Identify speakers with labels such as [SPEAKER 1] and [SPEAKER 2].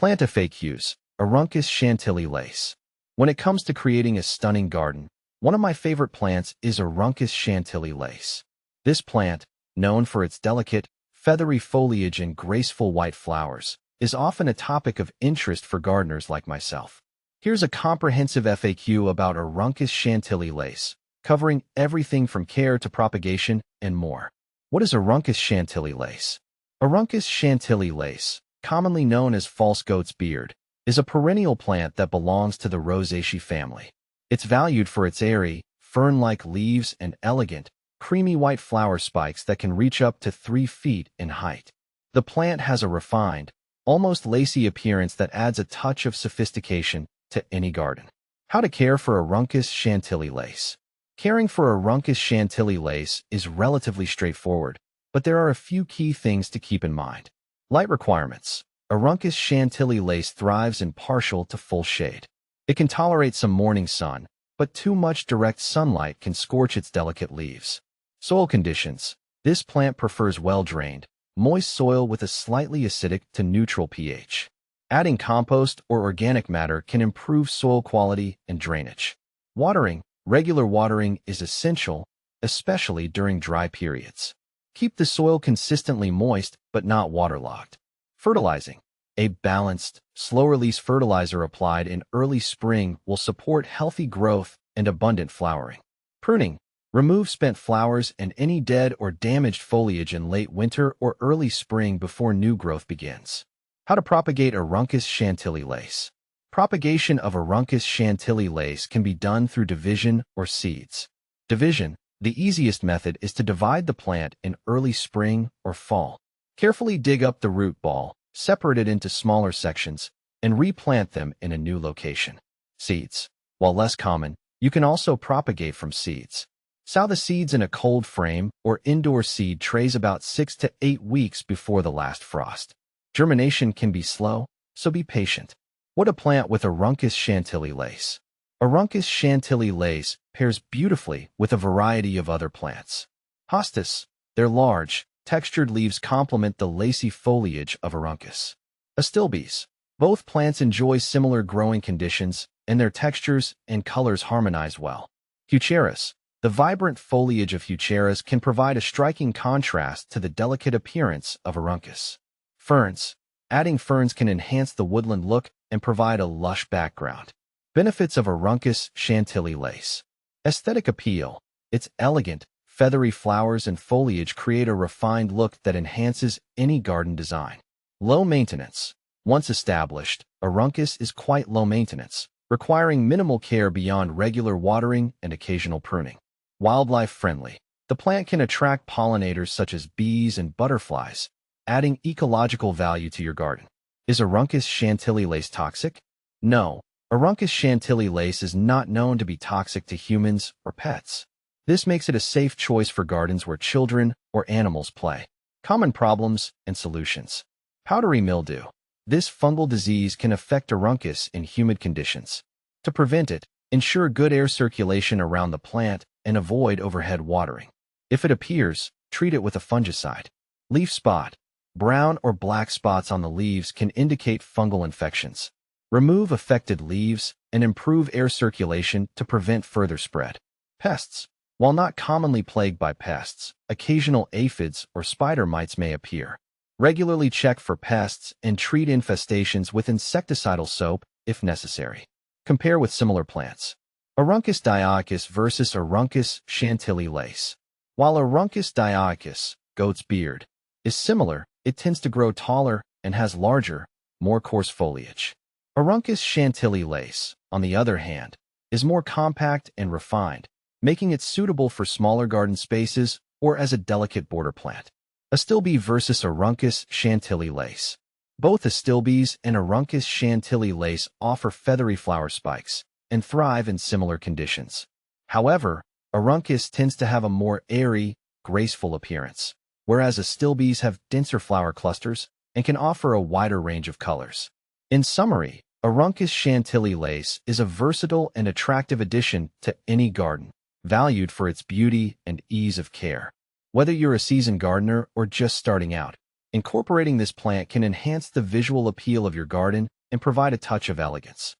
[SPEAKER 1] Plant FAQs, Aruncus Chantilly lace. When it comes to creating a stunning garden, one of my favorite plants is Aruncus Chantilly lace. This plant, known for its delicate, feathery foliage and graceful white flowers, is often a topic of interest for gardeners like myself. Here's a comprehensive FAQ about Aruncus Chantilly lace, covering everything from care to propagation and more. What is Aruncus Chantilly lace? Aruncus Chantilly lace, commonly known as false goat's beard, is a perennial plant that belongs to the Rosaceae family. It's valued for its airy, fern-like leaves and elegant, creamy white flower spikes that can reach up to 3 feet in height. The plant has a refined, almost lacy appearance that adds a touch of sophistication to any garden. How to care for Aruncus Chantilly lace. Caring for Aruncus Chantilly lace is relatively straightforward, but there are a few key things to keep in mind. Light requirements. Aruncus Chantilly lace thrives in partial to full shade. It can tolerate some morning sun, but too much direct sunlight can scorch its delicate leaves. Soil conditions. This plant prefers well-drained, moist soil with a slightly acidic to neutral pH. Adding compost or organic matter can improve soil quality and drainage. Watering. Regular watering is essential, especially during dry periods. Keep the soil consistently moist but not waterlogged. Fertilizing. A balanced, slow-release fertilizer applied in early spring will support healthy growth and abundant flowering. Pruning. Remove spent flowers and any dead or damaged foliage in late winter or early spring before new growth begins. How to propagate Aruncus Chantilly lace. Propagation of Aruncus Chantilly lace can be done through division or seeds. Division. The easiest method is to divide the plant in early spring or fall. Carefully dig up the root ball, separate it into smaller sections, and replant them in a new location. Seeds. While less common, you can also propagate from seeds. Sow the seeds in a cold frame or indoor seed trays about 6 to 8 weeks before the last frost. Germination can be slow, so be patient. What to plant with Aruncus Chantilly lace. Aruncus Chantilly lace pairs beautifully with a variety of other plants. Hostas. Their large, textured leaves complement the lacy foliage of Aruncus. Astilbes. Both plants enjoy similar growing conditions, and their textures and colors harmonize well. Heucheras. The vibrant foliage of Heucheras can provide a striking contrast to the delicate appearance of Aruncus. Ferns. Adding ferns can enhance the woodland look and provide a lush background. Benefits of Aruncus Chantilly lace. Aesthetic appeal. Its elegant, feathery flowers and foliage create a refined look that enhances any garden design. Low maintenance. Once established, Aruncus is quite low maintenance, requiring minimal care beyond regular watering and occasional pruning. Wildlife friendly. The plant can attract pollinators such as bees and butterflies, adding ecological value to your garden. Is Aruncus Chantilly lace toxic? No, Aruncus Chantilly lace is not known to be toxic to humans or pets. This makes it a safe choice for gardens where children or animals play. Common problems and solutions. Powdery mildew. This fungal disease can affect Aruncus in humid conditions. To prevent it, ensure good air circulation around the plant and avoid overhead watering. If it appears, treat it with a fungicide. Leaf spot. Brown or black spots on the leaves can indicate fungal infections. Remove affected leaves and improve air circulation to prevent further spread. Pests. While not commonly plagued by pests, occasional aphids or spider mites may appear. Regularly check for pests and treat infestations with insecticidal soap if necessary. Compare with similar plants. Aruncus dioicus versus Aruncus Chantilly lace. While Aruncus dioicus, goat's beard, is similar, it tends to grow taller and has larger, more coarse foliage. Aruncus Chantilly lace, on the other hand, is more compact and refined, making it suitable for smaller garden spaces or as a delicate border plant. Astilbe versus Aruncus Chantilly lace. Both Astilbes and Aruncus Chantilly lace offer feathery flower spikes and thrive in similar conditions. However, Aruncus tends to have a more airy, graceful appearance, whereas Astilbes have denser flower clusters and can offer a wider range of colors. In summary, Aruncus Chantilly lace is a versatile and attractive addition to any garden, valued for its beauty and ease of care. Whether you're a seasoned gardener or just starting out, Incorporating this plant can enhance the visual appeal of your garden and provide a touch of elegance.